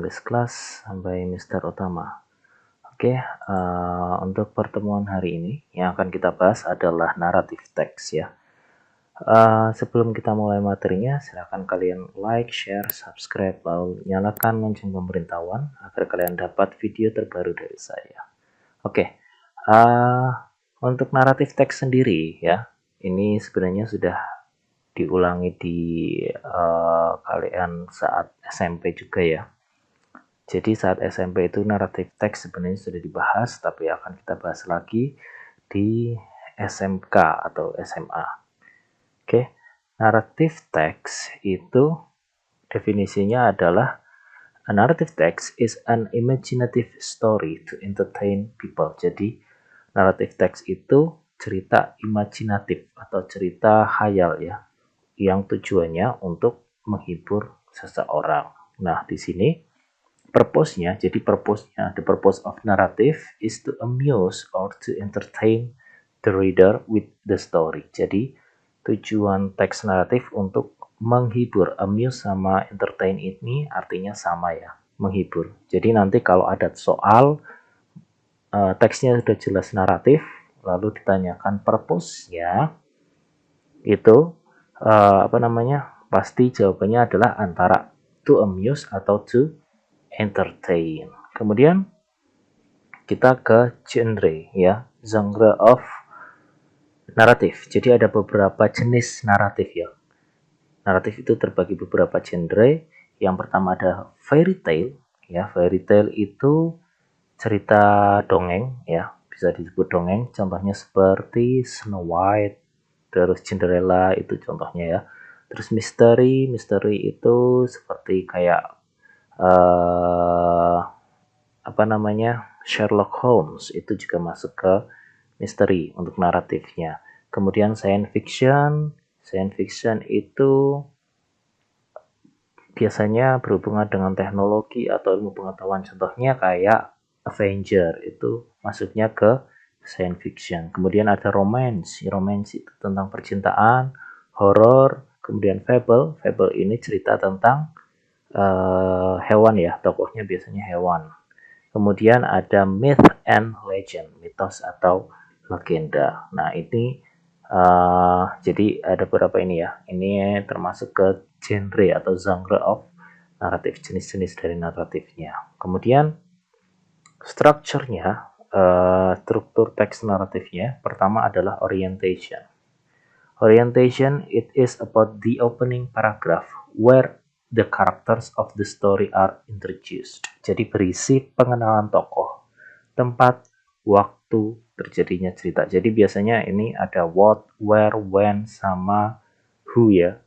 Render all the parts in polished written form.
English Class by Mr. Utama. Oke, untuk pertemuan hari ini yang akan kita bahas adalah narrative text ya. Sebelum kita mulai materinya, silakan kalian like, share, subscribe, lalu nyalakan lonceng pemberitahuan agar kalian dapat video terbaru dari saya. Oke, untuk narrative text sendiri ya, ini sebenarnya sudah diulangi di kalian saat SMP juga ya. Jadi saat SMP itu narrative text sebenarnya sudah dibahas, tapi akan kita bahas lagi di SMK atau SMA. Oke, narrative text itu definisinya adalah a narrative text is an imaginative story to entertain people. Jadi narrative text itu cerita imajinatif atau cerita khayal ya, yang tujuannya untuk menghibur seseorang. Nah, di sini purpose-nya, the purpose of narrative is to amuse or to entertain the reader with the story. Jadi, tujuan teks naratif untuk menghibur. Amuse sama entertain ini artinya sama ya, menghibur. Jadi nanti kalau ada soal, teksnya sudah jelas naratif, lalu ditanyakan purpose-nya, itu pasti jawabannya adalah antara to amuse atau to entertain. Kemudian kita ke genre ya, genre of naratif. Jadi ada beberapa jenis naratif ya. Naratif itu terbagi beberapa genre. Yang pertama ada fairy tale ya. Fairy tale itu cerita dongeng ya, bisa disebut dongeng. Contohnya seperti Snow White, terus Cinderella itu contohnya ya. Terus misteri itu seperti kayak Sherlock Holmes, itu juga masuk ke misteri untuk naratifnya. Kemudian science fiction itu biasanya berhubungan dengan teknologi atau ilmu pengetahuan, contohnya kayak Avenger, itu masuknya ke science fiction. Kemudian ada romance itu tentang percintaan. Horror, kemudian fable ini cerita tentang hewan ya, tokohnya biasanya hewan. Kemudian ada myth and legend, mitos atau legenda. Nah ini jadi ada beberapa ini ya. Ini termasuk ke genre atau genre of naratif, jenis-jenis dari naratifnya. Kemudian strukturnya, struktur teks naratifnya, pertama adalah orientation. Orientation, it is about the opening paragraph where the characters of the story are introduced. Jadi berisi pengenalan tokoh, tempat, waktu terjadinya cerita. Jadi biasanya ini ada what, where, when, sama who ya.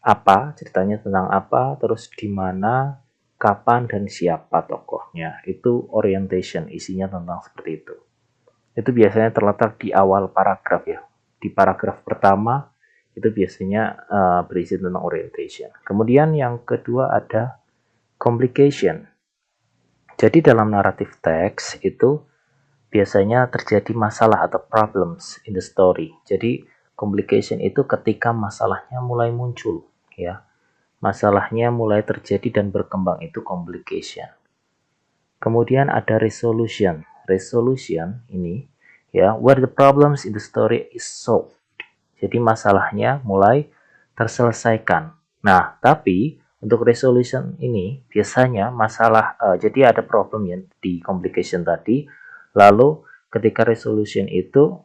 Apa, ceritanya tentang apa, terus di mana, kapan, dan siapa tokohnya. Itu orientation, isinya tentang seperti itu. Itu biasanya terletak di awal paragraf ya. Di paragraf pertama itu biasanya berisi tentang orientation. Kemudian yang kedua ada complication. Jadi dalam narrative text itu biasanya terjadi masalah atau problems in the story. Jadi complication itu ketika masalahnya mulai muncul ya. Masalahnya mulai terjadi dan berkembang, itu complication. Kemudian ada resolution. Resolution ini ya, where the problems in the story is solved. Jadi masalahnya mulai terselesaikan. Nah, tapi untuk resolution ini biasanya masalah, jadi ada problem ya di complication tadi. Lalu ketika resolution itu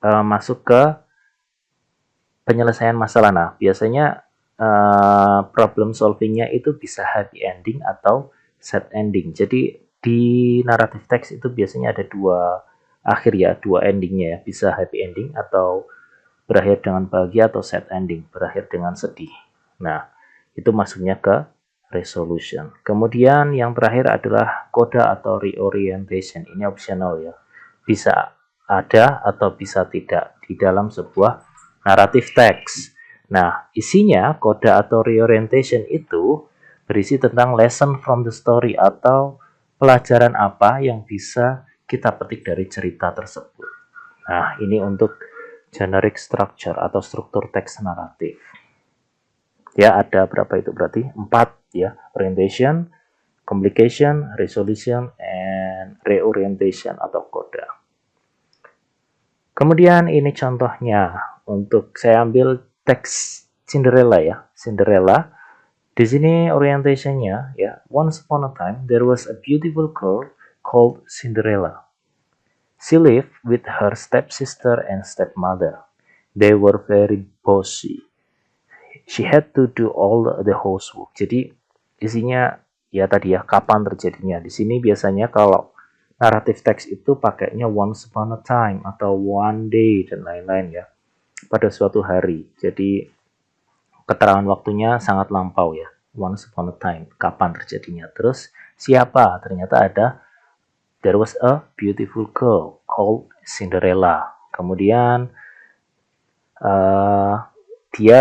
masuk ke penyelesaian masalah. Nah, biasanya problem solvingnya itu bisa happy ending atau sad ending. Jadi di narrative text itu biasanya ada dua akhir ya, dua endingnya ya. Bisa happy ending atau berakhir dengan bahagia, atau sad ending, berakhir dengan sedih. Nah, itu masuknya ke resolution. Kemudian yang terakhir adalah coda atau reorientation. Ini optional ya. Bisa ada atau bisa tidak di dalam sebuah narrative text. Nah, isinya coda atau reorientation itu berisi tentang lesson from the story atau pelajaran apa yang bisa kita petik dari cerita tersebut. Nah, ini untuk generic structure atau struktur teks naratif. Ya, ada berapa itu berarti? 4 ya. Orientation, complication, resolution, and reorientation atau coda. Kemudian ini contohnya untuk saya ambil teks Cinderella ya. Cinderella. Di sini orientationnya ya. Once upon a time there was a beautiful girl called Cinderella. She lived with her stepsister and stepmother. They were very bossy. She had to do all the housework. Jadi isinya ya tadi ya kapan terjadinya. Di sini biasanya kalau naratif teks itu pakainya once upon a time atau one day dan lain-lain ya. Pada suatu hari. Jadi keterangan waktunya sangat lampau ya. Once upon a time. Kapan terjadinya. Terus siapa? Ternyata ada there was a beautiful girl called Cinderella. Kemudian dia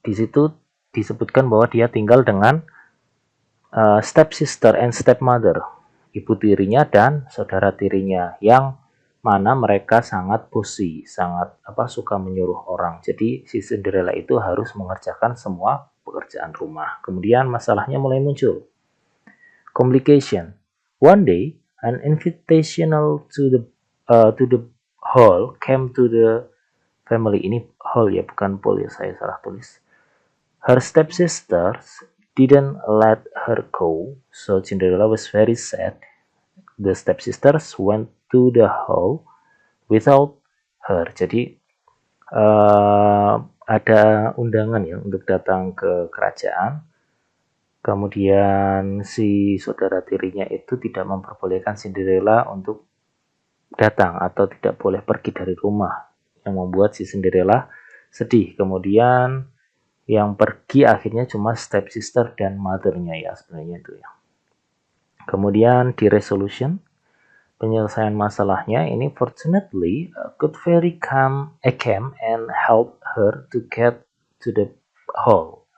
di situ disebutkan bahwa dia tinggal dengan stepsister and stepmother, ibu tirinya dan saudara tirinya, yang mana mereka sangat bossy, sangat suka menyuruh orang. Jadi si Cinderella itu harus mengerjakan semua pekerjaan rumah. Kemudian masalahnya mulai muncul. Complication. One day, an invitational to the hall came to the family. Ini hall ya, bukan pool ya, saya salah tulis. Her stepsisters didn't let her go, so Cinderella was very sad. The stepsisters went to the hall without her. Jadi ada undangan ya untuk datang ke kerajaan. Kemudian si saudara tirinya itu tidak memperbolehkan Cinderella untuk datang atau tidak boleh pergi dari rumah, yang membuat si Cinderella sedih. Kemudian yang pergi akhirnya cuma stepsister dan mother-nya ya sebenarnya itu ya. Kemudian di resolution, penyelesaian masalahnya ini, fortunately a good fairy came and helped her to get to the hall.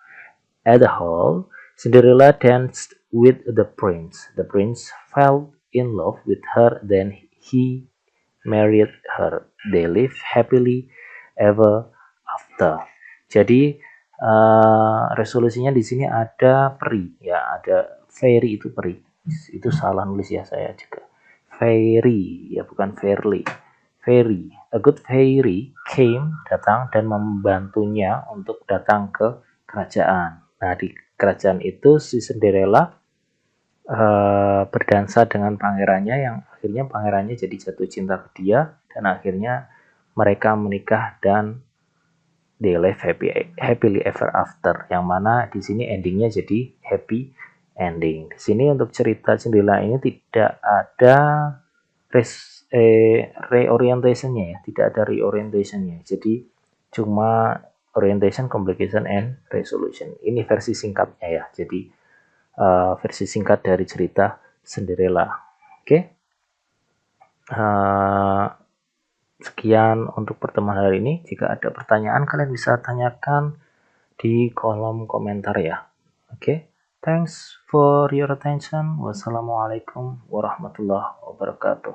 At the hall, Cinderella danced with the prince. The prince fell in love with her, then he married her. They lived happily ever after. Jadi resolusinya di sini ada peri ya, ada fairy itu peri. Itu salah nulis ya saya juga. Fairy ya, bukan fairly. Fairy, a good fairy came, datang dan membantunya untuk datang ke kerajaan. Nah, di kerajaan itu si Cinderella berdansa dengan pangerannya, yang akhirnya pangerannya jadi jatuh cinta ke dia, dan akhirnya mereka menikah dan they live happily ever after, yang mana di sini endingnya jadi happy ending. Di sini untuk cerita Cinderella ini tidak ada reorientationnya ya, tidak ada reorientationnya. Jadi cuma orientation, complication, and resolution. Ini versi singkatnya ya. Jadi versi singkat dari cerita Cinderella. Oke. Sekian untuk pertemuan hari ini. Jika ada pertanyaan, kalian bisa tanyakan di kolom komentar ya. Oke. Thanks for your attention. Wassalamualaikum warahmatullahi wabarakatuh.